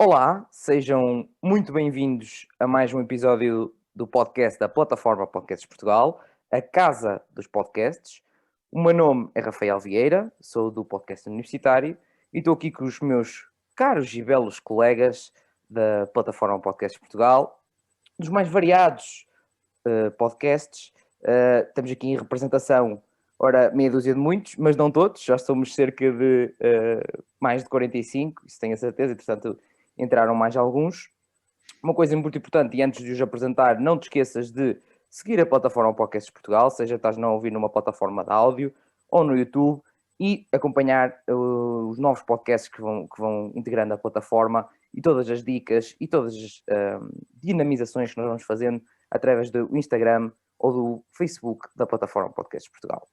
Olá, sejam muito bem-vindos a mais um episódio do podcast da plataforma Podcasts Portugal, a casa dos podcasts. O meu nome é Rafael Vieira, sou do podcast universitário e estou aqui com os meus caros e belos colegas da plataforma Podcasts Portugal, dos mais variados podcasts. Estamos aqui em representação, ora, meia dúzia de muitos, mas não todos, já somos cerca de mais de 45, isso tenho a certeza, e portanto entraram mais alguns. Uma coisa muito importante, e antes de os apresentar, não te esqueças de seguir a plataforma Podcasts Portugal, seja estás a ouvir numa plataforma de áudio ou no YouTube, e acompanhar os novos podcasts que vão integrando a plataforma e todas as dicas e todas as dinamizações que nós vamos fazendo através do Instagram ou do Facebook da plataforma Podcasts Portugal.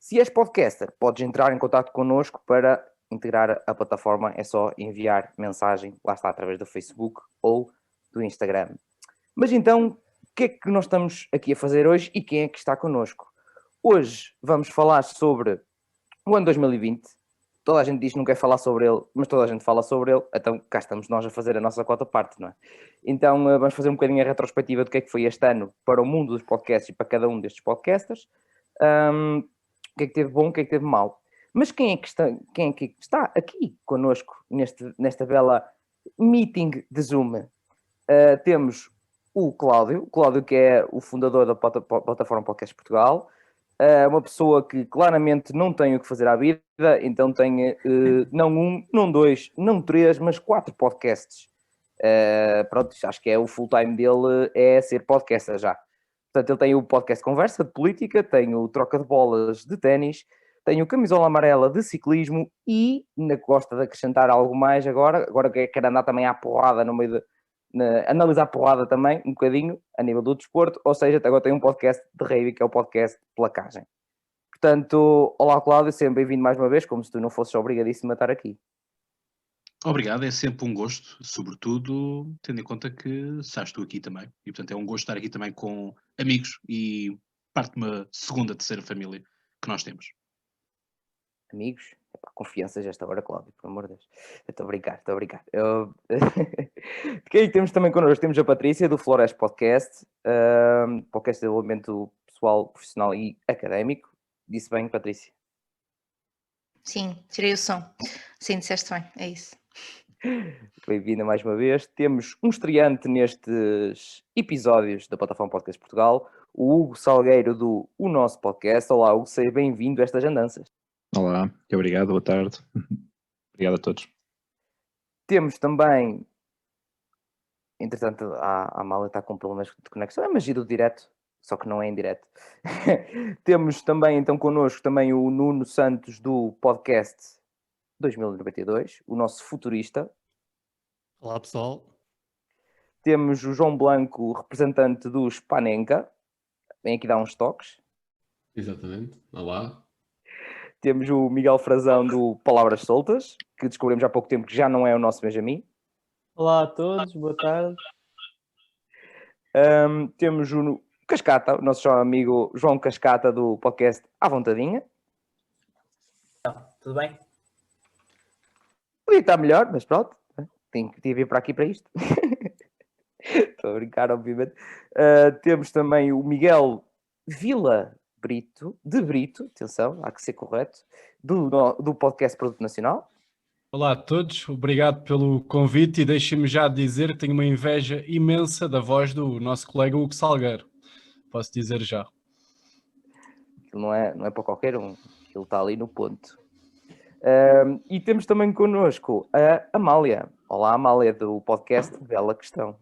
Se és podcaster, podes entrar em contato connosco para integrar a plataforma, é só enviar mensagem, lá está, através do Facebook ou do Instagram. Mas então, o que é que nós estamos aqui a fazer hoje e quem é que está connosco? Hoje vamos falar sobre o ano 2020. Toda a gente diz que não quer falar sobre ele, mas toda a gente fala sobre ele, então cá estamos nós a fazer a nossa quarta parte, não é? Então vamos fazer um bocadinho a retrospectiva do que é que foi este ano para o mundo dos podcasts e para cada um destes podcasters. O que é que teve bom, o que é que teve mau. Mas quem é que está aqui connosco nesta bela meeting de Zoom? Temos o Cláudio que é o fundador da plataforma Podcast Portugal, uma pessoa que claramente não tem o que fazer à vida, então tem não um, não dois, não três, mas 4 podcasts. Pronto, acho que é o full time dele, é ser podcaster já. Portanto, ele tem o podcast Conversa de Política, tem o Troca de Bolas de Ténis, tem o Camisola Amarela de Ciclismo e ainda gosta de acrescentar algo mais agora quer andar também à porrada no meio de... analisar a porrada também, um bocadinho, a nível do desporto, ou seja, agora tem um podcast de rave, que é o podcast Placagem. Portanto, olá Cláudio, sempre bem-vindo mais uma vez, como se tu não fosses obrigadíssimo a estar aqui. Obrigado, é sempre um gosto, sobretudo tendo em conta que estás tu aqui também. E portanto é um gosto estar aqui também com amigos e parte de uma segunda, terceira família que nós temos. Amigos, confiança já esta hora, Cláudio, por amor de Deus. Estou a brincar. De quem temos também connosco? Temos a Patrícia, do Flores Podcast, podcast de desenvolvimento pessoal, profissional e académico. Disse bem, Patrícia? Sim, tirei o som. Sim, disseste bem, é isso. Bem-vinda mais uma vez. Temos um estreante nestes episódios da plataforma Podcast Portugal, o Hugo Salgueiro do O Nosso Podcast. Olá, Hugo, seja bem-vindo a estas andanças. Olá, obrigado, boa tarde. Obrigado a todos. Temos também, entretanto, a Amália está com problemas de conexão, é magia do direto, só que não é em direto. Temos também, então, connosco também o Nuno Santos do podcast 2092, o nosso futurista. Olá pessoal. Temos o João Blanco, representante do Spanenka, vem aqui dar uns toques. Exatamente, olá. Temos o Miguel Frazão do Palavras Soltas, que descobrimos há pouco tempo que já não é o nosso Benjamin. Olá a todos, boa tarde. Temos o Cascata, o nosso amigo João Cascata do podcast À Vontadinha. Tudo bem? Podia estar melhor, mas pronto, tinha que vir para aqui para isto. Estou a brincar, obviamente. Temos também o Miguel Vila Brito, de Brito, atenção, há que ser correto, do podcast Produto Nacional. Olá a todos, obrigado pelo convite e deixem-me já dizer que tenho uma inveja imensa da voz do nosso colega Hugo Salgueiro. Posso dizer já. Aquilo não é para qualquer um, ele está ali no ponto. E temos também connosco a Amália. Olá, Amália, do podcast Bela Questão.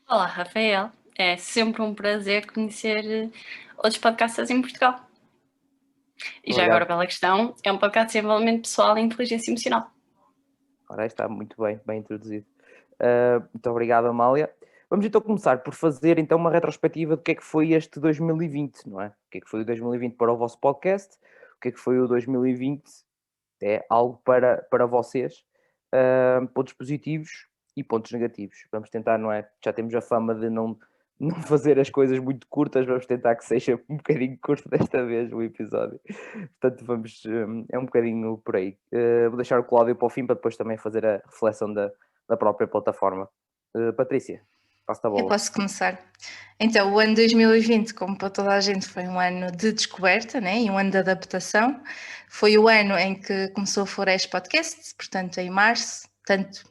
Olá, Rafael. É sempre um prazer conhecer outros podcasters em Portugal. E já agora, Bela Questão, é um podcast de desenvolvimento pessoal e inteligência emocional. Ora, está muito bem introduzido. Muito obrigado, Amália. Vamos então começar por fazer então uma retrospectiva do que é que foi este 2020, não é? O que é que foi o 2020 para o vosso podcast, o que é que foi o 2020, é algo para vocês, pontos positivos e pontos negativos. Vamos tentar, não é? Já temos a fama de não fazer as coisas muito curtas, vamos tentar que seja um bocadinho curto desta vez o episódio. Portanto, é um bocadinho por aí. Vou deixar o Cláudio para o fim para depois também fazer a reflexão da própria plataforma. Patrícia, passo-te a Eu bola. posso começar. Então, o ano 2020, como para toda a gente, foi um ano de descoberta, né? E um ano de adaptação. Foi o ano em que começou a Floresta Podcast, portanto, em março, tanto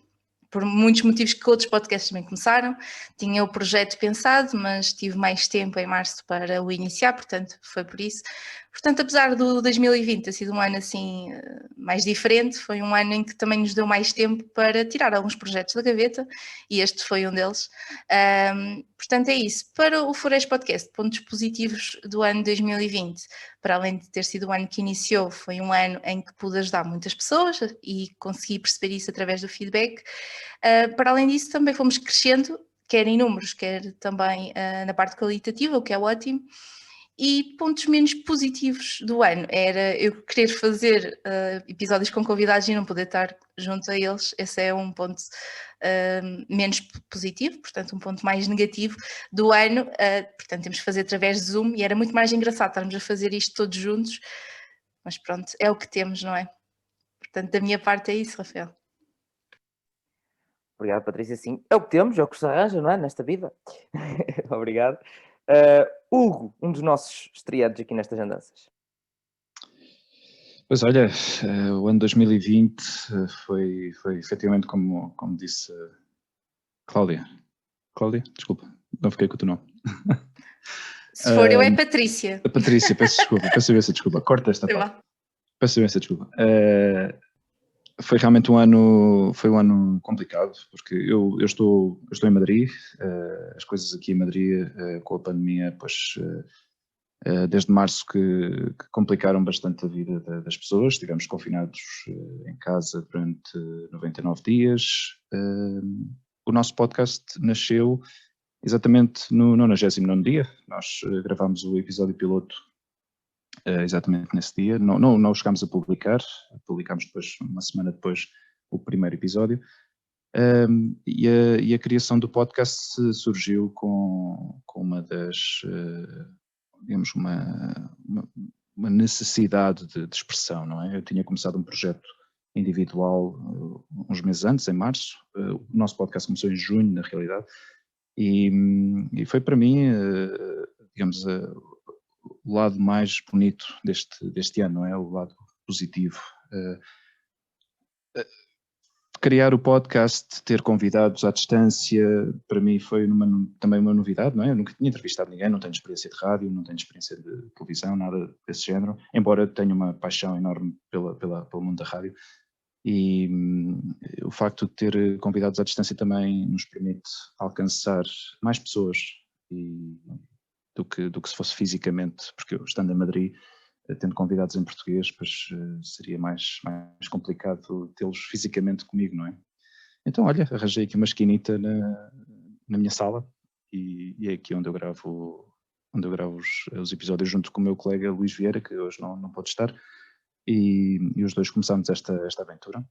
por muitos motivos que outros podcasts também começaram. Tinha o projeto pensado, mas tive mais tempo em março para o iniciar, portanto, foi por isso. Portanto, apesar do 2020 ter sido um ano assim mais diferente, foi um ano em que também nos deu mais tempo para tirar alguns projetos da gaveta, e este foi um deles. Portanto, é isso. Para o Floresta Podcast, pontos positivos do ano 2020, para além de ter sido o ano que iniciou, foi um ano em que pude ajudar muitas pessoas e consegui perceber isso através do feedback. Para além disso, também fomos crescendo, quer em números, quer também na parte qualitativa, o que é ótimo. E pontos menos positivos do ano era eu querer fazer episódios com convidados e não poder estar junto a eles. Esse é um ponto menos positivo, portanto um ponto mais negativo do ano. Portanto temos que fazer através de Zoom e era muito mais engraçado estarmos a fazer isto todos juntos, mas pronto, é o que temos, não é? Portanto da minha parte é isso, Rafael. Obrigado, Patrícia. Sim, é o que temos, é o que se arranja, não é? Nesta vida. Obrigado. Hugo, um dos nossos estreantes aqui nestas andanças. Pois olha, o ano 2020 foi efetivamente como disse Cláudia. Cláudia? Desculpa, não fiquei com o teu nome. Se for eu é Patrícia. A Patrícia, peço imensa desculpa. Corta esta parte. Peço imensa desculpa. Foi realmente um ano complicado, porque eu estou em Madrid, as coisas aqui em Madrid com a pandemia, pois desde março que complicaram bastante a vida das pessoas. Estivemos confinados em casa durante 99 dias. O nosso podcast nasceu exatamente no 99º dia. Nós gravámos o episódio piloto exatamente nesse dia. Não o chegámos a publicar, publicámos depois, uma semana depois, o primeiro episódio. E a criação do podcast surgiu com uma das, digamos, uma necessidade de expressão, não é? Eu tinha começado um projeto individual uns meses antes, em março. O nosso podcast começou em junho, na realidade, e foi para mim, digamos, o lado mais bonito deste ano, não é? O lado positivo. Criar o podcast, ter convidados à distância, para mim foi também uma novidade, não é? Eu nunca tinha entrevistado ninguém, não tenho experiência de rádio, não tenho experiência de televisão, nada desse género, embora tenha uma paixão enorme pelo mundo da rádio. E o facto de ter convidados à distância também nos permite alcançar mais pessoas do que se fosse fisicamente, porque eu, estando em Madrid, tendo convidados em português, pois seria mais complicado tê-los fisicamente comigo, não é? Então, olha, arranjei aqui uma esquinita na minha sala e é aqui onde eu gravo os episódios junto com o meu colega Luís Vieira, que hoje não pode estar, e os dois começámos esta aventura.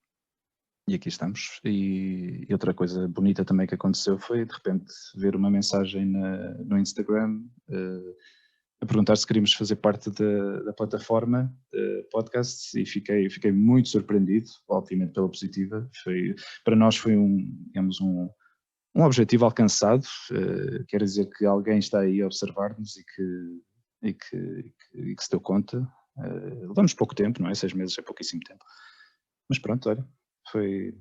E aqui estamos. E outra coisa bonita também que aconteceu foi, de repente, ver uma mensagem no Instagram a perguntar se queríamos fazer parte da plataforma de podcasts, e fiquei muito surpreendido, obviamente pela positiva. Para nós foi digamos, um objetivo alcançado. Quer dizer que alguém está aí a observar-nos e que se deu conta. Levamos pouco tempo, não é? 6 meses é pouquíssimo tempo. Mas pronto, olha, foi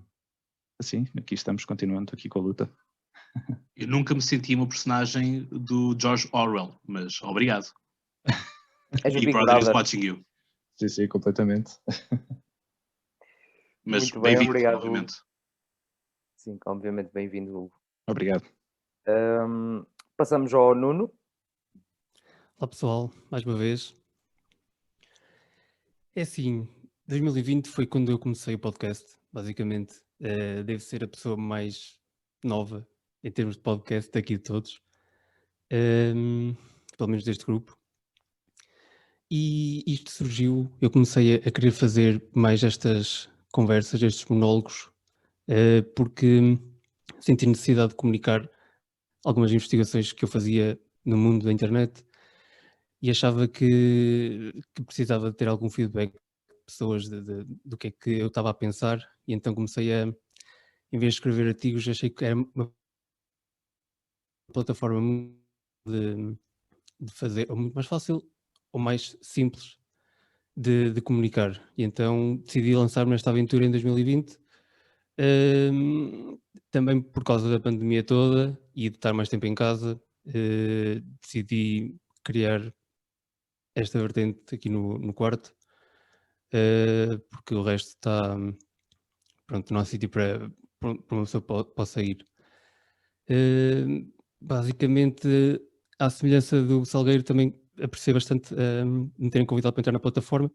assim, aqui estamos, continuando aqui com a luta. Eu nunca me senti uma personagem do George Orwell, mas obrigado. E Brother is watching you. Sim, completamente. Mas muito bem, bem-vindo, obrigado, obviamente. Sim, obviamente bem-vindo, Hugo. Obrigado. Passamos ao Nuno. Olá pessoal, mais uma vez. É assim, 2020 foi quando eu comecei o podcast, basicamente. Devo ser a pessoa mais nova em termos de podcast daqui de todos, pelo menos deste grupo. E isto surgiu, eu comecei a querer fazer mais estas conversas, estes monólogos, porque senti necessidade de comunicar algumas investigações que eu fazia no mundo da internet e achava que precisava de ter algum feedback de pessoas do que é que eu estava a pensar, e então comecei a, em vez de escrever artigos, achei que era uma plataforma de fazer, ou muito mais fácil ou mais simples de comunicar. E então decidi lançar-me nesta aventura em 2020, também por causa da pandemia toda e de estar mais tempo em casa. Decidi criar esta vertente aqui no quarto, porque o resto está, pronto, não há sítio para uma pessoa possa ir. Basicamente, à semelhança do Salgueiro, também apreciei bastante me terem convidado para entrar na plataforma,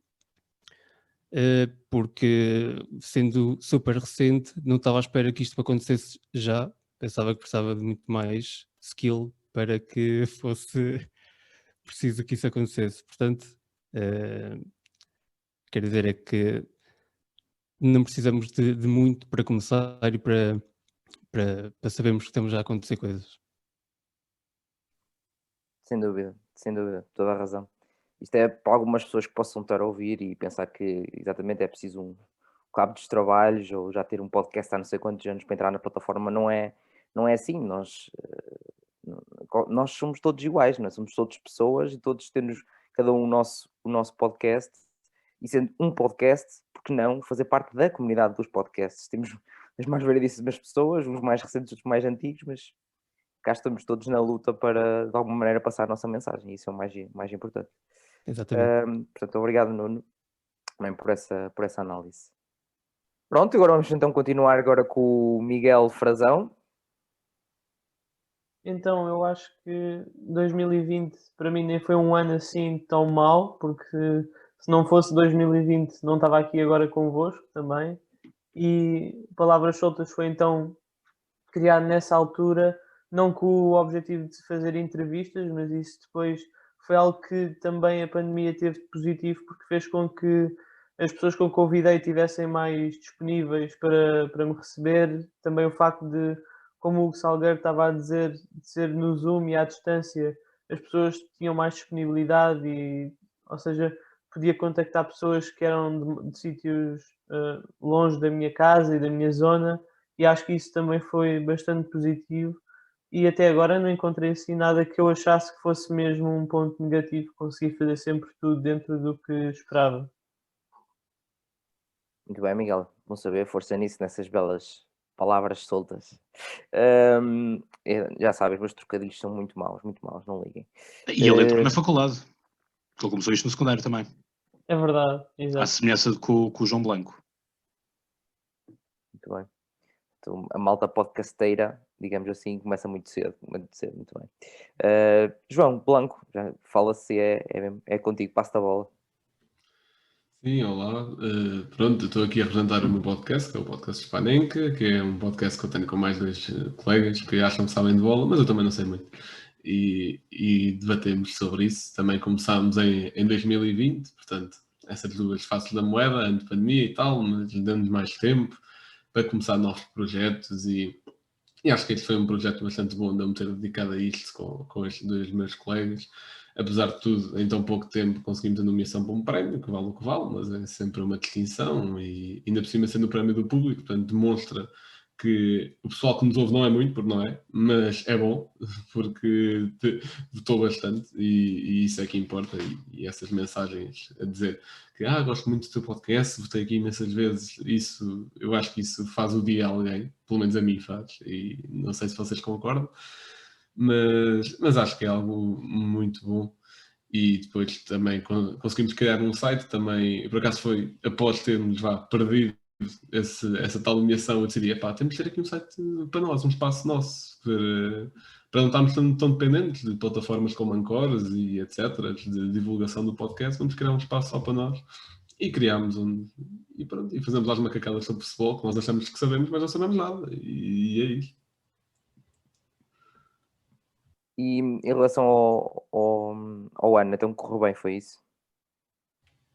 porque, sendo super recente, não estava à espera que isto me acontecesse já. Pensava que precisava de muito mais skill para que fosse preciso que isso acontecesse. Portanto, quero dizer é que não precisamos de muito para começar e para sabermos que estamos já a acontecer coisas. Sem dúvida, toda a razão. Isto é para algumas pessoas que possam estar a ouvir e pensar que exatamente é preciso um cabo dos trabalhos ou já ter um podcast há não sei quantos anos para entrar na plataforma. Não é assim. Nós somos todos iguais, não é? Somos todos pessoas e todos temos cada um o nosso podcast. E sendo um podcast, por que não fazer parte da comunidade dos podcasts? Temos as mais variedíssimas pessoas, uns mais recentes, outros mais antigos, mas cá estamos todos na luta para, de alguma maneira, passar a nossa mensagem. Isso é o mais importante. Exatamente. Portanto, obrigado, Nuno, também por essa análise. Pronto, agora vamos então continuar agora com o Miguel Frazão. Então, eu acho que 2020 para mim nem foi um ano assim tão mau, porque se não fosse 2020 não estava aqui agora convosco também. E Palavras Soltas foi então criado nessa altura, não com o objetivo de fazer entrevistas, mas isso depois foi algo que também a pandemia teve de positivo, porque fez com que as pessoas que eu convidei estivessem mais disponíveis para me receber. Também o facto de, como o Salgueiro estava a dizer, de ser no Zoom e à distância, as pessoas tinham mais disponibilidade e, ou seja, podia contactar pessoas que eram de sítios longe da minha casa e da minha zona, e acho que isso também foi bastante positivo. E até agora não encontrei assim nada que eu achasse que fosse mesmo um ponto negativo. Consegui fazer sempre tudo dentro do que esperava. Muito bem, Miguel. Bom saber, força nisso, nessas belas palavras soltas. Já sabes, meus trocadilhos são muito maus, não liguem. E ele entrou na faculdade. Ele começou isto no secundário também. É verdade, À exato. semelhança com o João Blanco. Muito bem. Então, a malta podcasteira, digamos assim, começa muito cedo, muito bem. João Blanco, já fala-se, é contigo, passa a bola. Sim, olá. Pronto, eu estou aqui a representar o meu podcast, que é o podcast Spanenka, que é um podcast que eu tenho com mais dois colegas que acham que sabem de bola, mas eu também não sei muito. E debatemos sobre isso. Também começámos em 2020, portanto, essas duas faces da moeda, antes da pandemia e tal, mas dando mais tempo para começar novos projetos e acho que este foi um projeto bastante bom de eu me ter dedicado a isto com estes dois meus colegas. Apesar de tudo, em tão pouco tempo conseguimos a nomeação para um prémio, que vale o que vale, mas é sempre uma distinção e ainda por cima sendo o prémio do público, portanto demonstra que o pessoal que nos ouve não é muito, porque não é, mas é bom, porque votou bastante e isso é que importa. E essas mensagens a dizer que gosto muito do teu podcast, votei aqui imensas vezes, eu acho que isso faz o dia a alguém, pelo menos a mim faz, e não sei se vocês concordam, mas acho que é algo muito bom. E depois também conseguimos criar um site, também, por acaso foi após termos perdido essa tal nomeação, eu decidi, temos de ter aqui um site para nós, um espaço nosso, para não estarmos tão dependentes de plataformas como Anchor e etc, de divulgação do podcast. Vamos criar um espaço só para nós. E criámos e pronto, e fazemos lá as macacadas sobre futebol, que nós achamos que sabemos, mas não sabemos nada. E é isso. E em relação ao ano, então correu bem, foi isso?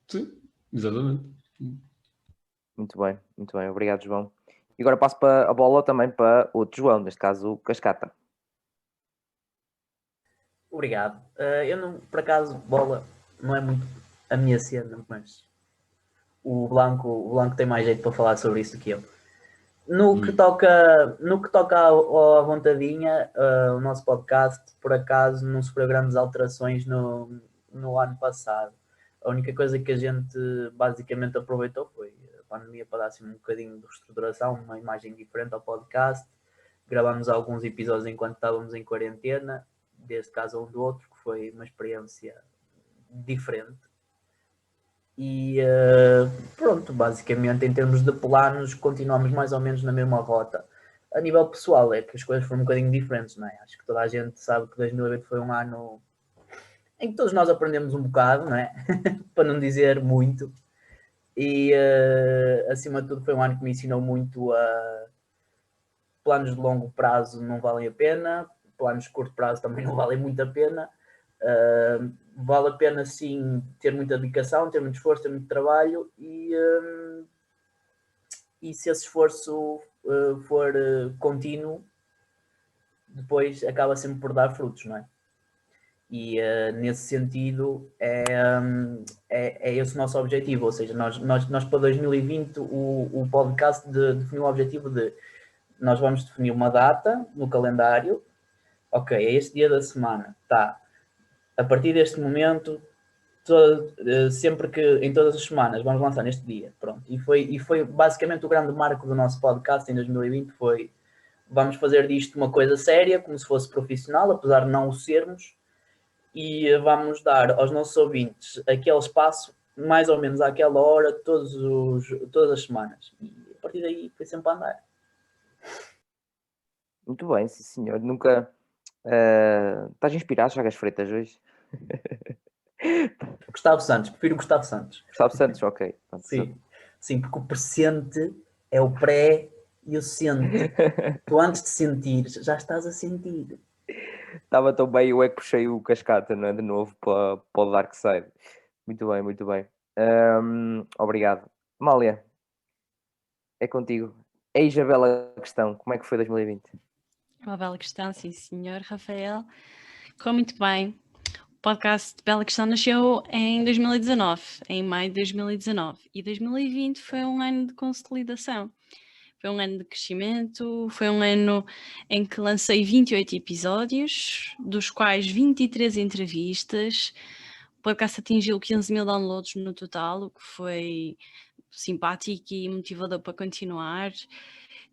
Sim, exatamente. Muito bem, obrigado, João. E agora passo a bola também para outro João, neste caso o Cascata. Obrigado. Eu não, por acaso, bola não é muito a minha cena, mas o Blanco tem mais jeito para falar sobre isso do que eu. No que toca à vontadinha, o nosso podcast, por acaso, não sofreu grandes alterações no ano passado. A única coisa que a gente basicamente aproveitou foi a pandemia para dar assim um bocadinho de reestruturação, uma imagem diferente ao podcast. Gravámos alguns episódios enquanto estávamos em quarentena, deste caso um do outro, que foi uma experiência diferente. E pronto, basicamente em termos de planos continuamos mais ou menos na mesma rota. A nível pessoal é que as coisas foram um bocadinho diferentes, não é? Acho que toda a gente sabe que 2020 foi um ano em que todos nós aprendemos um bocado, não é? Para não dizer muito. E acima de tudo foi um ano que me ensinou muito a planos de longo prazo não valem a pena, planos de curto prazo também não valem muito a pena. Vale a pena sim ter muita dedicação, ter muito esforço, ter muito trabalho e se esse esforço for contínuo, depois acaba sempre por dar frutos, não é? E nesse sentido é esse o nosso objetivo, ou seja, nós para 2020 o podcast definiu o objetivo de nós vamos definir uma data no calendário, ok, é este dia da semana, tá. A partir deste momento, sempre que em todas as semanas vamos lançar neste dia, pronto. E foi basicamente o grande marco do nosso podcast em 2020, foi vamos fazer disto uma coisa séria, como se fosse profissional, apesar de não o sermos, e vamos dar aos nossos ouvintes aquele espaço, mais ou menos àquela hora, todas as semanas. E a partir daí foi sempre a andar. Muito bem, sim senhor. Nunca... estás inspirado, Chagas Freitas, hoje? Gustavo Santos, prefiro o Gustavo Santos. Gustavo Santos, ok. Sim, porque o presente é o pré e o sente. Tu antes de sentir, já estás a sentir. Estava tão bem, eu é que puxei o cascata, não é? De novo para o Dark Side. Muito bem, muito bem. Obrigado. Mália, é contigo. Eis a bela questão, como é que foi 2020? Uma bela questão, sim senhor, Rafael. Correu muito bem. O podcast Bela Questão nasceu em 2019, em maio de 2019. E 2020 foi um ano de consolidação. Foi um ano de crescimento, foi um ano em que lancei 28 episódios, dos quais 23 entrevistas. O podcast atingiu 15 mil downloads no total, o que foi simpático e motivador para continuar.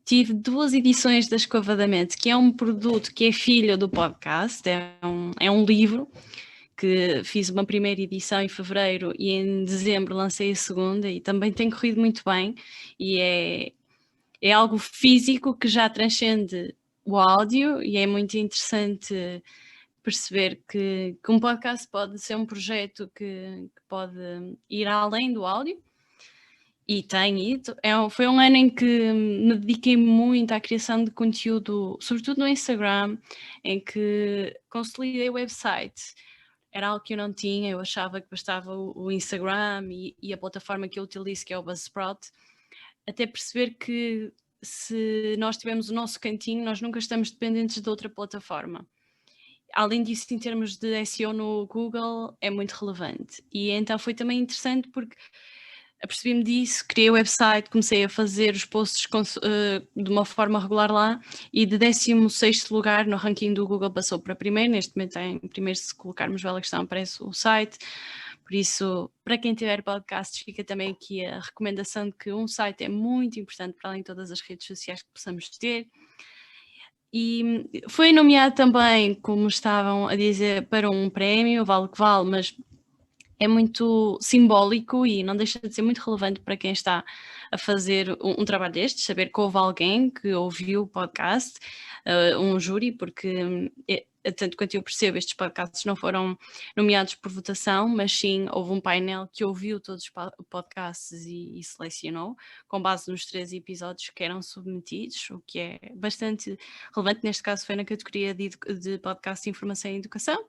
Tive 2 edições da Escova da Mente, que é um produto que é filho do podcast, é um livro, que fiz uma primeira edição em fevereiro e em dezembro lancei a segunda e também tem corrido muito bem e é algo físico que já transcende o áudio e é muito interessante perceber que um podcast pode ser um projeto que pode ir além do áudio. E tem ido. Foi um ano em que me dediquei muito à criação de conteúdo, sobretudo no Instagram, em que consolidei o website. Era algo que eu não tinha, eu achava que bastava o Instagram e a plataforma que eu utilizo, que é o Buzzsprout, até perceber que se nós tivermos o nosso cantinho, nós nunca estamos dependentes de outra plataforma. Além disso, em termos de SEO no Google, é muito relevante. E então foi também interessante porque apercebi-me disso, criei o website, comecei a fazer os posts de uma forma regular lá e de 16º lugar no ranking do Google passou para primeiro. Neste momento em primeiro, se colocarmos Bela Questão, aparece o site. Por isso, para quem tiver podcasts, fica também aqui a recomendação de que um site é muito importante para além de todas as redes sociais que possamos ter. E foi nomeado também, como estavam a dizer, para um prémio, vale que vale, mas é muito simbólico e não deixa de ser muito relevante para quem está a fazer um trabalho destes, saber que houve alguém que ouviu o podcast, um júri, porque tanto quanto eu percebo, estes podcasts não foram nomeados por votação, mas sim houve um painel que ouviu todos os podcasts e selecionou, com base nos 3 episódios que eram submetidos, o que é bastante relevante. Neste caso foi na categoria de podcast de informação e educação.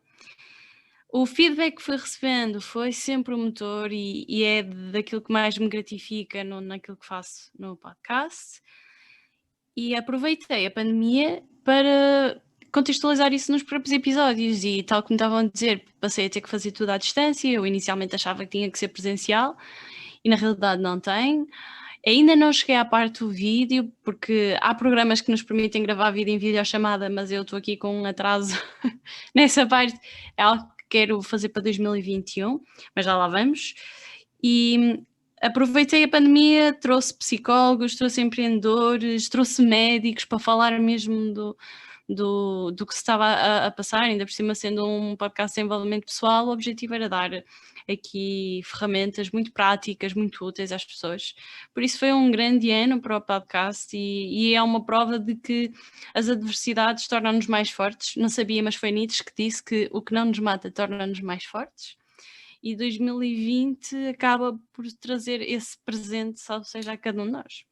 O feedback que fui recebendo foi sempre o motor e é daquilo que mais me gratifica naquilo que faço no podcast. E aproveitei a pandemia para contextualizar isso nos próprios episódios e tal como estavam a dizer, passei a ter que fazer tudo à distância. Eu inicialmente achava que tinha que ser presencial e na realidade não tem. Ainda não cheguei à parte do vídeo, porque há programas que nos permitem gravar vídeo em videochamada, mas eu estou aqui com um atraso nessa parte. É algo que quero fazer para 2021, mas já lá vamos. E aproveitei a pandemia, trouxe psicólogos, trouxe empreendedores, trouxe médicos para falar mesmo do que se estava a passar, ainda por cima sendo um podcast de desenvolvimento pessoal. O objetivo era dar aqui ferramentas muito práticas, muito úteis às pessoas. Por isso foi um grande ano para o podcast e é uma prova de que as adversidades tornam-nos mais fortes. Não sabia, mas foi Nietzsche que disse que o que não nos mata torna-nos mais fortes. E 2020 acaba por trazer esse presente, salvo seja a cada um de nós.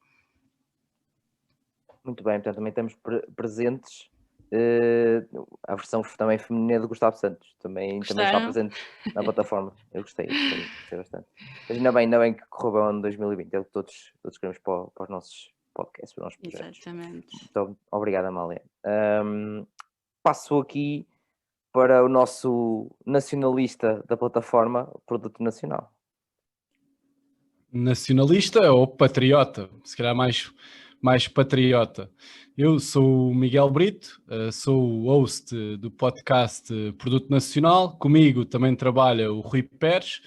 Muito bem, portanto também temos presentes a versão também feminina do Gustavo Santos, também está presente na plataforma. Eu gostei bastante. Mas ainda bem que correu bem o ano 2020, é o que todos queremos para os nossos podcasts, para os nossos projetos. Exatamente. Então, obrigado, Amália. Passo aqui para o nosso nacionalista da plataforma, Produto Nacional. Nacionalista ou patriota? Se calhar mais patriota. Eu sou o Miguel Brito, sou o host do podcast Produto Nacional. Comigo também trabalha o Rui Pérez,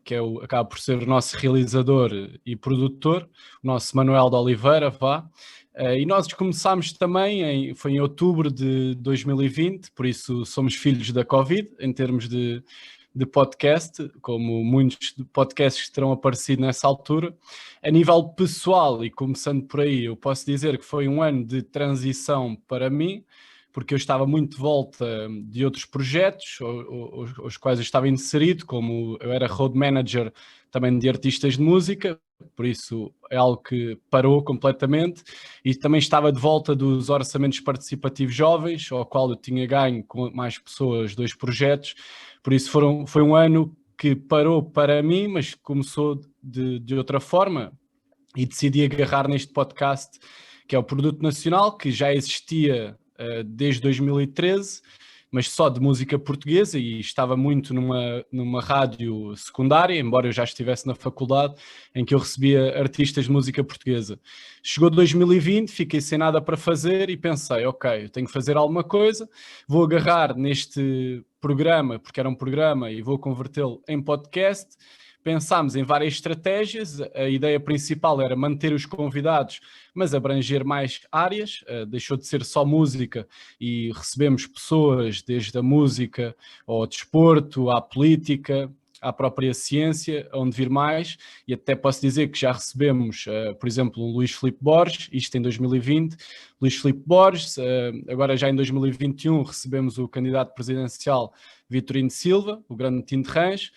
que acaba por ser o nosso realizador e produtor, o nosso Manuel de Oliveira, vá. E nós começámos também, foi em outubro de 2020, por isso somos filhos da Covid, em termos de podcast, como muitos podcasts que terão aparecido nessa altura. A nível pessoal, e começando por aí, eu posso dizer que foi um ano de transição para mim, porque eu estava muito de volta de outros projetos, os quais eu estava inserido, como eu era road manager também de artistas de música, por isso é algo que parou completamente, e também estava de volta dos orçamentos participativos jovens, ao qual eu tinha ganho com mais pessoas 2 projetos, por isso foi um ano que parou para mim, mas começou de outra forma, e decidi agarrar neste podcast, que é o Produto Nacional, que já existia desde 2013, mas só de música portuguesa, e estava muito numa rádio secundária, embora eu já estivesse na faculdade, em que eu recebia artistas de música portuguesa. Chegou 2020, fiquei sem nada para fazer e pensei, ok, eu tenho que fazer alguma coisa, vou agarrar neste programa, porque era um programa, e vou convertê-lo em podcast. Pensámos em várias estratégias, a ideia principal era manter os convidados, mas abranger mais áreas, deixou de ser só música e recebemos pessoas desde a música ao desporto, à política, à própria ciência, onde vir mais, e até posso dizer que já recebemos, por exemplo, o Luís Filipe Borges, isto em 2020, Luís Filipe Borges, agora já em 2021 recebemos o candidato presidencial Vitorino Silva, o grande Tim de Rãs,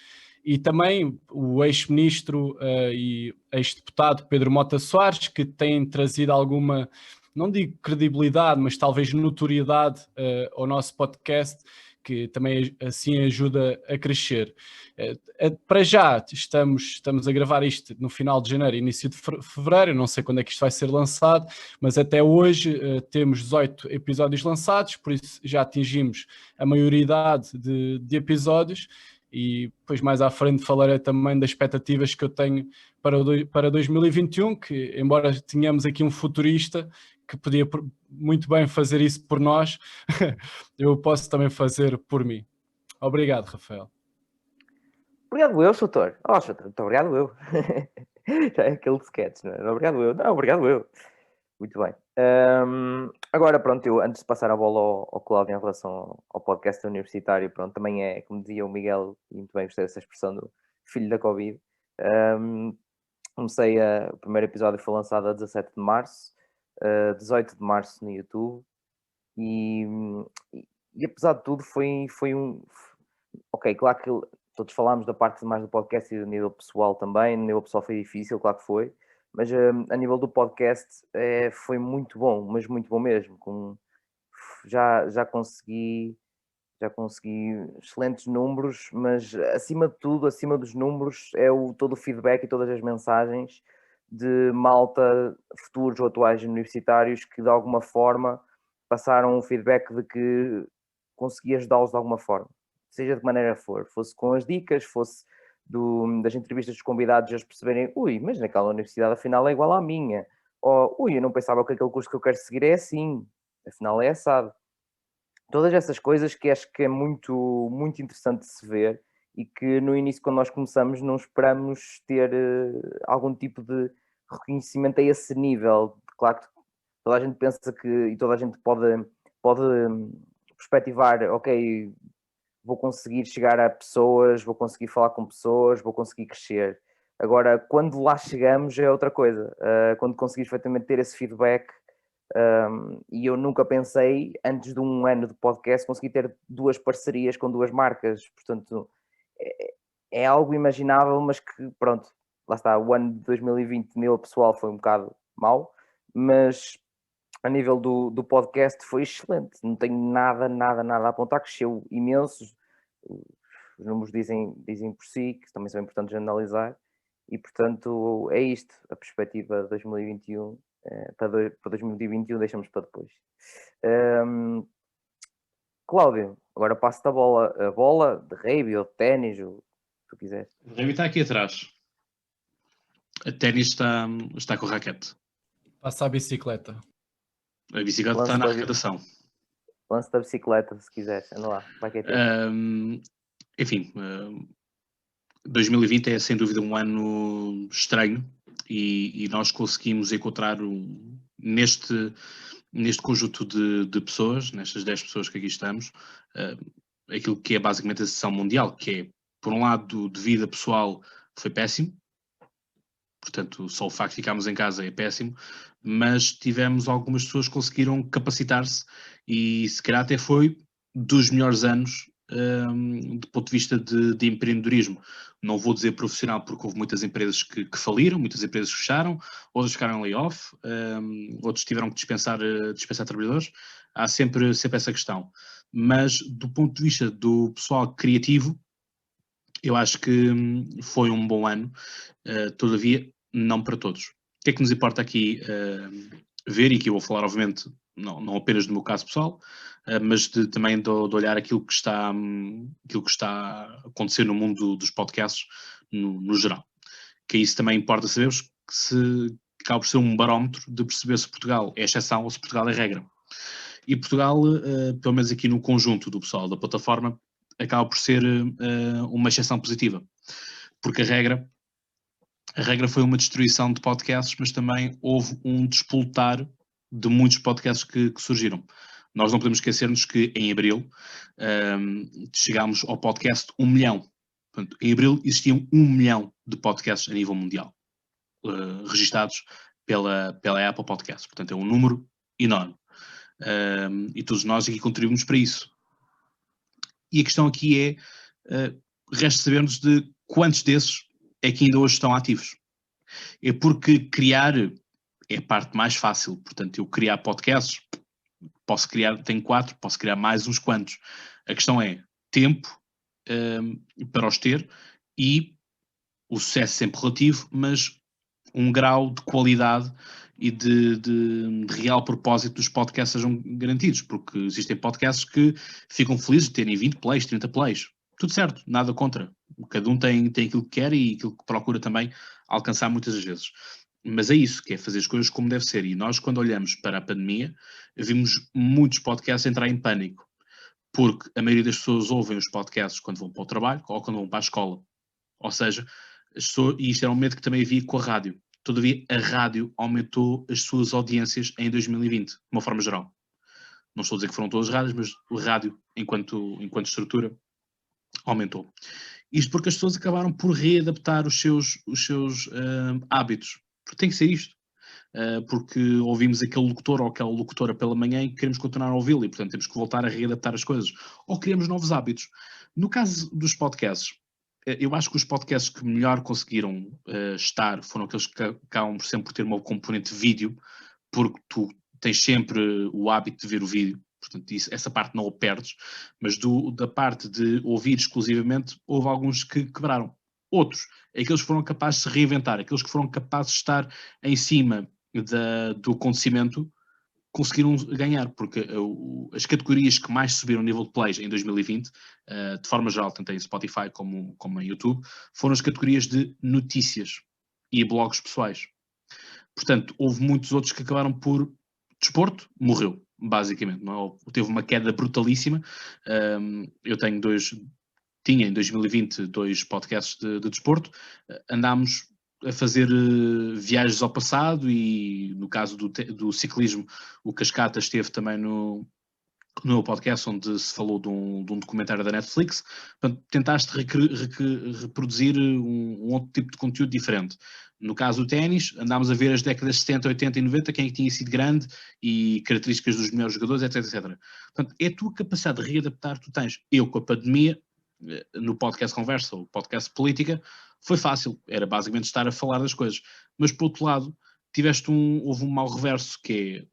e também o ex-ministro e ex-deputado Pedro Mota Soares, que tem trazido alguma, não digo credibilidade, mas talvez notoriedade ao nosso podcast, que também assim ajuda a crescer. Para já, estamos a gravar isto no final de janeiro, início de fevereiro, não sei quando é que isto vai ser lançado, mas até hoje temos 18 episódios lançados, por isso já atingimos a maioridade de episódios, e depois mais à frente falarei também das expectativas que eu tenho para 2021, que embora tenhamos aqui um futurista que podia muito bem fazer isso por nós, eu posso também fazer por mim. Obrigado, Rafael. Obrigado eu, Soutor. Soutor, muito obrigado eu. Já é aquele sketch, não é? Obrigado eu. Não, obrigado eu. Muito bem. Agora, pronto, eu antes de passar a bola ao Cláudio em relação ao podcast universitário, pronto, também é, como dizia o Miguel, e muito bem gostei dessa expressão do filho da Covid. Comecei o primeiro episódio foi lançado a 17 de março, 18 de março no YouTube, e apesar de tudo foi um... Ok, claro que todos falámos da parte mais do podcast e do nível pessoal também, no nível pessoal foi difícil, claro que foi, mas a nível do podcast foi muito bom, mas muito bom mesmo. Já consegui excelentes números, mas acima de tudo, acima dos números, é todo o feedback e todas as mensagens de malta, futuros ou atuais universitários, que de alguma forma passaram um feedback de que consegui ajudá-los de alguma forma, seja de que maneira for, fosse com as dicas, fosse das entrevistas dos convidados, eles perceberem, mas naquela universidade afinal é igual à minha, ou eu não pensava que aquele curso que eu quero seguir é assim, afinal é assado. Todas essas coisas que acho que é muito, muito interessante de se ver e que no início, quando nós começamos, não esperamos ter algum tipo de reconhecimento a esse nível. Claro que toda a gente pensa que, e toda a gente pode perspectivar, ok, vou conseguir chegar a pessoas, vou conseguir falar com pessoas, vou conseguir crescer. Agora, quando lá chegamos é outra coisa. Quando conseguimos efetivamente ter esse feedback, e eu nunca pensei, antes de um ano de podcast, conseguir ter 2 parcerias com 2 marcas. Portanto, é algo imaginável, mas que, pronto, lá está, o ano de 2020, nível pessoal, foi um bocado mau, mas a nível do podcast foi excelente. Não tenho nada a apontar, cresceu imenso. Os números dizem por si, que também são importantes de analisar, e portanto é isto, a perspectiva de 2021, para 2021 deixamos para depois. Cláudio, agora passo-te a bola de rugby ou de ténis, o que tu quiseres. O rugby está aqui atrás. A ténis está com o raquete. Passa a bicicleta. A bicicleta está na arrecadação. Lance da bicicleta, se quiseres. Anda lá, vai que é teu. Enfim, 2020 é sem dúvida um ano estranho e nós conseguimos encontrar neste conjunto de pessoas, nestas 10 pessoas que aqui estamos, aquilo que é basicamente a sessão mundial, que é, por um lado, de vida pessoal foi péssimo, portanto, só o facto de ficarmos em casa é péssimo, mas tivemos algumas pessoas que conseguiram capacitar-se e se calhar até foi dos melhores anos do ponto de vista de empreendedorismo. Não vou dizer profissional, porque houve muitas empresas que faliram, muitas empresas fecharam, outras ficaram em layoff, outros tiveram que dispensar trabalhadores. Há sempre essa questão. Mas do ponto de vista do pessoal criativo, eu acho que foi um bom ano, todavia não para todos. O que é que nos importa aqui ver, e que eu vou falar obviamente não apenas do meu caso pessoal, mas também de olhar aquilo que está a acontecer no mundo dos podcasts no geral. Que isso também importa sabermos que acaba por ser um barómetro de perceber se Portugal é exceção ou se Portugal é regra. E Portugal, pelo menos aqui no conjunto do pessoal da plataforma, acaba por ser uma exceção positiva. Porque a regra foi uma destruição de podcasts, mas também houve um despoltar de muitos podcasts que surgiram. Nós não podemos esquecer-nos que em abril chegámos ao podcast 1 milhão. Portanto, em abril existiam 1 milhão de podcasts a nível mundial, registados pela Apple Podcasts. Portanto, é um número enorme. E todos nós aqui contribuímos para isso. E a questão aqui é, resta sabermos de quantos desses é que ainda hoje estão ativos. É porque criar é a parte mais fácil. Portanto, eu criar podcasts, tenho 4, posso criar mais uns quantos. A questão é tempo para os ter e o sucesso sempre relativo, mas um grau de qualidade e de real propósito dos podcasts sejam garantidos, porque existem podcasts que ficam felizes de terem 20 plays, 30 plays. Tudo certo, nada contra. Cada um tem aquilo que quer e aquilo que procura também alcançar muitas das vezes. Mas é isso, que é fazer as coisas como deve ser. E nós, quando olhamos para a pandemia, vimos muitos podcasts entrar em pânico, porque a maioria das pessoas ouvem os podcasts quando vão para o trabalho ou quando vão para a escola. Ou seja, e isto era um momento que também havia com a rádio. Todavia, a rádio aumentou as suas audiências em 2020, de uma forma geral. Não estou a dizer que foram todas rádios, mas o rádio, enquanto estrutura, aumentou. Isto porque as pessoas acabaram por readaptar os seus hábitos. Porque tem que ser isto. Porque ouvimos aquele locutor ou aquela locutora pela manhã e queremos continuar a ouvi-lo e, portanto, temos que voltar a readaptar as coisas. Ou criamos novos hábitos. No caso dos podcasts, eu acho que os podcasts que melhor conseguiram estar foram aqueles que acabam sempre por ter uma componente de vídeo, porque tu tens sempre o hábito de ver o vídeo, portanto essa parte não a perdes, mas da parte de ouvir exclusivamente, houve alguns que quebraram. Outros, aqueles que foram capazes de se reinventar, aqueles que foram capazes de estar em cima do acontecimento, conseguiram ganhar, porque as categorias que mais subiram o nível de plays em 2020, de forma geral, tanto em Spotify como em YouTube, foram as categorias de notícias e blogs pessoais. Portanto, houve muitos outros que acabaram por desporto, morreu, basicamente. Não é? Teve uma queda brutalíssima. Eu tinha em 2020 2 podcasts de desporto, andámos a fazer viagens ao passado e no caso do ciclismo o Cascata esteve também no podcast onde se falou de um documentário da Netflix. Portanto, tentaste reproduzir um outro tipo de conteúdo diferente. No caso do ténis, andámos a ver as décadas 70, 80 e 90, quem é que tinha sido grande e características dos melhores jogadores, etc, etc. Portanto, é a tua capacidade de readaptar que tu tens. Eu, com a pandemia, no podcast Conversa, ou podcast Política, foi fácil, era basicamente estar a falar das coisas, mas por outro lado houve um mau reverso, que é,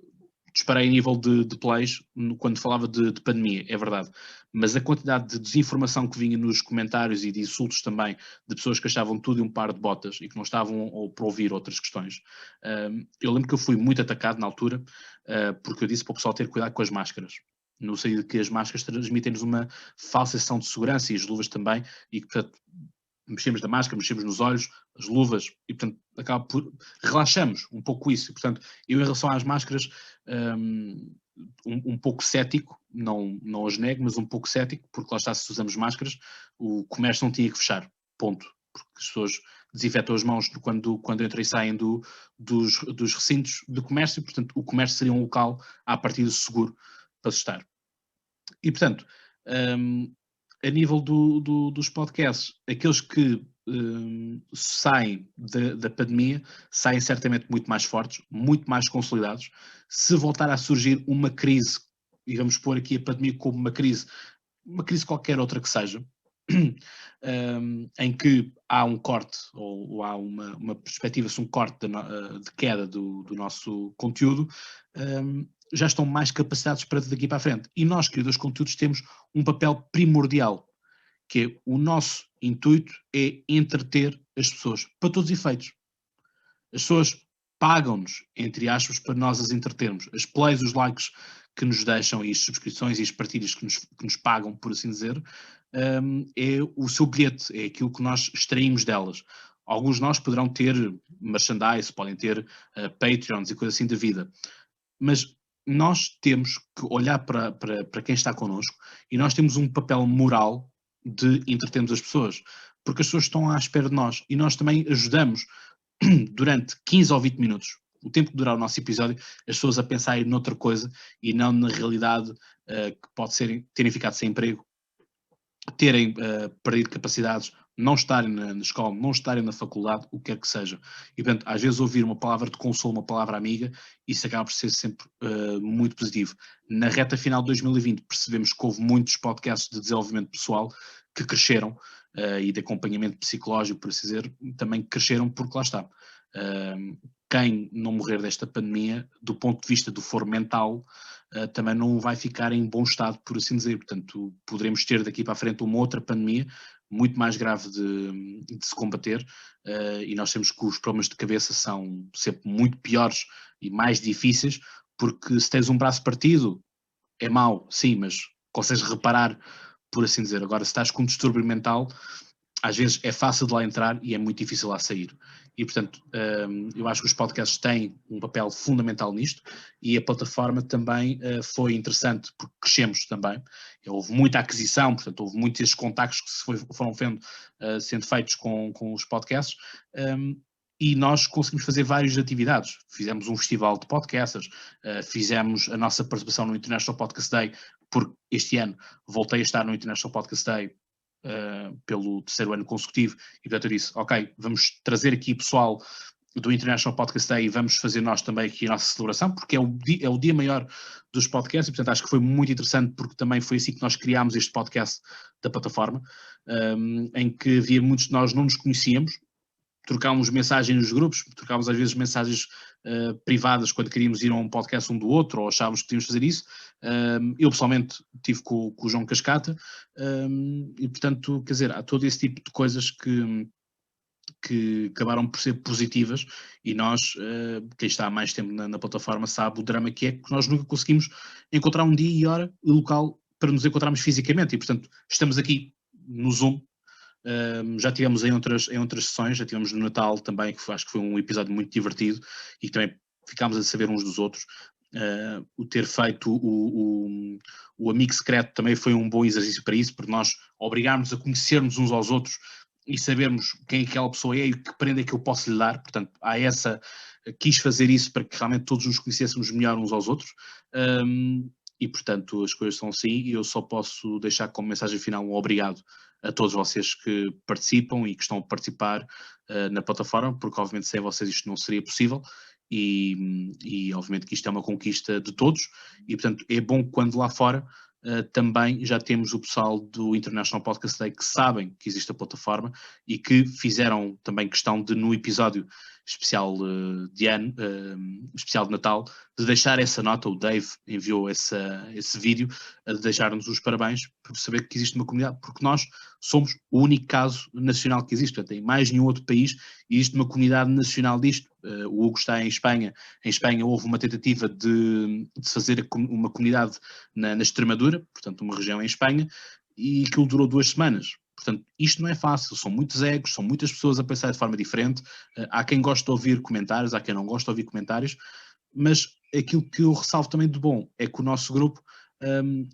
disparei a nível de plays quando falava de pandemia, é verdade, mas a quantidade de desinformação que vinha nos comentários e de insultos também, de pessoas que achavam tudo e um par de botas e que não estavam para ouvir outras questões. Eu lembro que eu fui muito atacado na altura, porque eu disse para o pessoal ter cuidado com as máscaras, no sentido de que as máscaras transmitem-nos uma falsa sensação de segurança, e as luvas também, e que, portanto, mexemos da máscara, mexemos nos olhos, as luvas, e portanto acaba por relaxamos um pouco isso. E, portanto, eu em relação às máscaras, um pouco cético, não as nego, mas um pouco cético, porque lá está, se usamos máscaras, o comércio não tinha que fechar, ponto, porque as pessoas desinfetam as mãos quando entram e saem dos recintos de comércio, e, portanto o comércio seria um local à partida seguro para se estar. E portanto, a nível dos podcasts, aqueles que saem da pandemia, saem certamente muito mais fortes, muito mais consolidados. Se voltar a surgir uma crise, e vamos pôr aqui a pandemia como uma crise qualquer outra que seja, em que há um corte, ou há uma perspectiva-se um corte de queda do nosso conteúdo, já estão mais capacitados para daqui para a frente. E nós, criadores de conteúdos, temos um papel primordial, que é o nosso intuito é entreter as pessoas, para todos os efeitos. As pessoas pagam-nos, entre aspas, para nós as entretermos. As plays, os likes que nos deixam, e as subscrições e as partilhas que nos pagam, por assim dizer, é o seu bilhete, é aquilo que nós extraímos delas. Alguns de nós poderão ter merchandise, podem ter Patreons e coisas assim da vida, mas nós temos que olhar para quem está connosco, e nós temos um papel moral de entretermos as pessoas, porque as pessoas estão à espera de nós, e nós também ajudamos durante 15 ou 20 minutos, o tempo que durar o nosso episódio, as pessoas a pensarem noutra coisa e não na realidade que pode ser terem ficado sem emprego, terem perdido capacidades, não estarem na escola, não estarem na faculdade, o que quer que seja. E, portanto, às vezes ouvir uma palavra de consolo, uma palavra amiga, isso acaba por ser sempre muito positivo. Na reta final de 2020 percebemos que houve muitos podcasts de desenvolvimento pessoal que cresceram, e de acompanhamento psicológico, por assim dizer, também cresceram, porque lá está. Quem não morrer desta pandemia, do ponto de vista do foro mental, também não vai ficar em bom estado, por assim dizer. Portanto, poderemos ter daqui para a frente uma outra pandemia, muito mais grave de se combater, e nós temos que os problemas de cabeça são sempre muito piores e mais difíceis, porque se tens um braço partido, é mau, sim, mas consegues reparar, por assim dizer. Agora, se estás com um distúrbio mental, às vezes é fácil de lá entrar e é muito difícil lá sair. E, portanto, eu acho que os podcasts têm um papel fundamental nisto, e a plataforma também foi interessante porque crescemos também. Houve muita aquisição, portanto, houve muitos esses contactos que foram sendo feitos com os podcasts, e nós conseguimos fazer várias atividades. Fizemos um festival de podcasters, fizemos a nossa participação no International Podcast Day, porque este ano voltei a estar no International Podcast Day pelo 3º ano consecutivo, e portanto eu disse, ok, vamos trazer aqui pessoal do International Podcast Day e vamos fazer nós também aqui a nossa celebração, porque é o dia maior dos podcasts, e portanto acho que foi muito interessante, porque também foi assim que nós criámos este podcast da plataforma, em que havia muitos de nós não nos conhecíamos, trocávamos mensagens nos grupos, trocávamos às vezes mensagens privadas quando queríamos ir a um podcast um do outro, ou achávamos que tínhamos de fazer isso. Eu pessoalmente estive com o João Cascata, e portanto, quer dizer, há todo esse tipo de coisas que que acabaram por ser positivas, e nós, quem está há mais tempo na plataforma sabe o drama que é que nós nunca conseguimos encontrar um dia e hora e local para nos encontrarmos fisicamente, e portanto estamos aqui no Zoom. Já tivemos em outras sessões, já tivemos no Natal também, que acho que foi um episódio muito divertido e também ficámos a saber uns dos outros. O ter feito o amigo secreto também foi um bom exercício para isso, porque nós obrigámos a conhecermos uns aos outros e sabermos quem aquela pessoa é e que prenda é que eu posso lhe dar. Portanto, quis fazer isso para que realmente todos nos conhecêssemos melhor uns aos outros. E portanto as coisas são assim, e eu só posso deixar como mensagem final um obrigado a todos vocês que participam e que estão a participar na plataforma, porque obviamente sem vocês isto não seria possível, e obviamente que isto é uma conquista de todos, e portanto é bom quando lá fora também já temos o pessoal do International Podcast Day que sabem que existe a plataforma e que fizeram também questão de, no episódio especial de ano, especial de Natal, de deixar essa nota. O Dave enviou esse vídeo a deixar-nos os parabéns por saber que existe uma comunidade, porque nós somos o único caso nacional que existe. Portanto, em mais nenhum outro país existe uma comunidade nacional disto. O Hugo está em Espanha. Em Espanha houve uma tentativa de fazer uma comunidade na Extremadura, portanto uma região em Espanha, e aquilo durou 2 semanas. Portanto, isto não é fácil, são muitos egos, são muitas pessoas a pensar de forma diferente. Há quem goste de ouvir comentários, há quem não goste de ouvir comentários, mas aquilo que eu ressalvo também de bom é que o nosso grupo,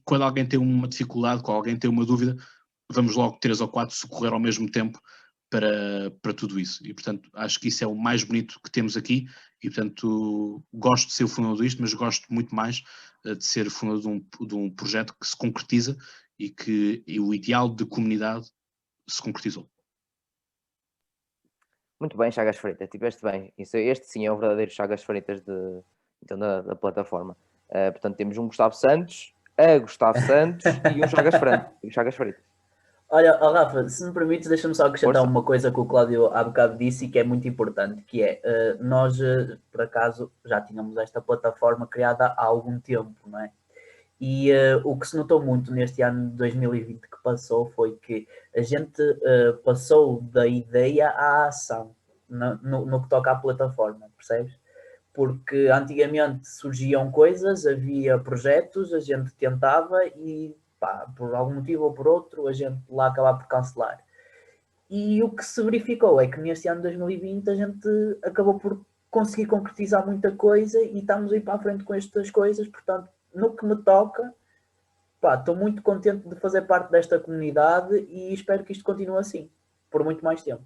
quando alguém tem uma dificuldade, quando alguém tem uma dúvida, vamos logo 3 ou 4 socorrer ao mesmo tempo para tudo isso. E, portanto, acho que isso é o mais bonito que temos aqui, e, portanto, gosto de ser o fundador disto, mas gosto muito mais de ser o fundador de um projeto que se concretiza e que o ideal de comunidade se concretizou. Muito bem, Chagas Freitas, tiveste bem. Este sim é o verdadeiro Chagas Freitas da plataforma. Portanto, temos um Gustavo Santos, a Gustavo Santos e um Chagas Freitas. Olha, Rafa, se me permites, deixa-me só acrescentar Força. uma coisa que o Cláudio há bocado disse e que é muito importante, que é, nós, por acaso, já tínhamos esta plataforma criada há algum tempo, não é? E o que se notou muito neste ano de 2020 que passou foi que a gente passou da ideia à ação no que toca à plataforma, percebes? Porque antigamente surgiam coisas, havia projetos, a gente tentava e pá, por algum motivo ou por outro a gente lá acabava por cancelar. E o que se verificou é que neste ano de 2020 a gente acabou por conseguir concretizar muita coisa e estamos aí para a frente com estas coisas. Portanto, no que me toca, pá, estou muito contente de fazer parte desta comunidade e espero que isto continue assim, por muito mais tempo.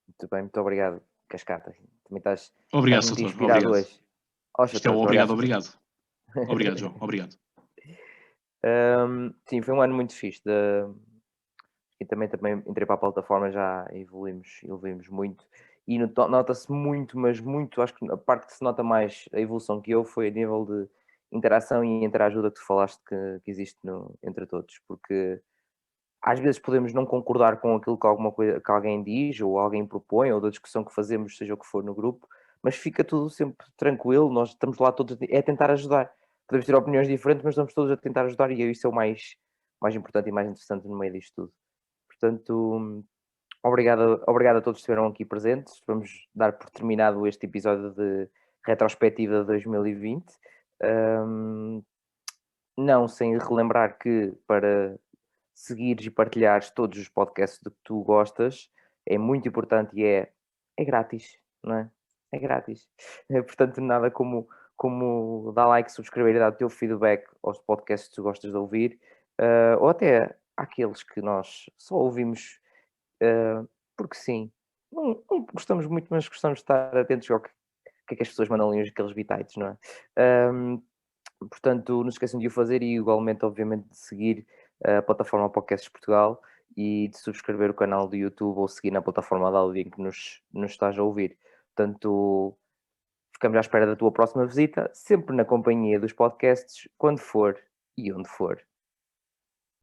Muito bem, muito obrigado, Cascata. Também estás Obrigado, muito Soutor. inspirado Obrigado. hoje. Isto é o obrigado. Obrigado, João. Obrigado. Sim, foi um ano muito fixe. E também entrei para a plataforma, já evoluímos muito. E nota-se muito, mas muito, acho que a parte que se nota mais a evolução que houve foi a nível de interação e interajuda que tu falaste que existe entre todos. Porque às vezes podemos não concordar com aquilo que alguma coisa que alguém diz, ou alguém propõe, ou da discussão que fazemos, seja o que for no grupo, mas fica tudo sempre tranquilo, nós estamos lá todos a tentar ajudar. Podemos ter opiniões diferentes, mas estamos todos a tentar ajudar, e isso é o mais importante e mais interessante no meio disto tudo. Portanto, obrigado a todos que estiveram aqui presentes. Vamos dar por terminado este episódio de retrospectiva de 2020. Não sem relembrar que para seguires e partilhares todos os podcasts de que tu gostas é muito importante, e é grátis, não é? É grátis. Portanto, nada como dar like, subscrever e dar o teu feedback aos podcasts que tu gostas de ouvir, ou até àqueles que nós só ouvimos porque sim. Não gostamos muito, mas gostamos de estar atentos ao que é que as pessoas mandam ali, aqueles bitites, não é? Portanto, não se esqueçam de o fazer, e igualmente, obviamente, de seguir a plataforma Podcasts Portugal e de subscrever o canal do YouTube ou seguir na plataforma de áudio em que nos estás a ouvir. Portanto, ficamos à espera da tua próxima visita, sempre na companhia dos podcasts, quando for e onde for.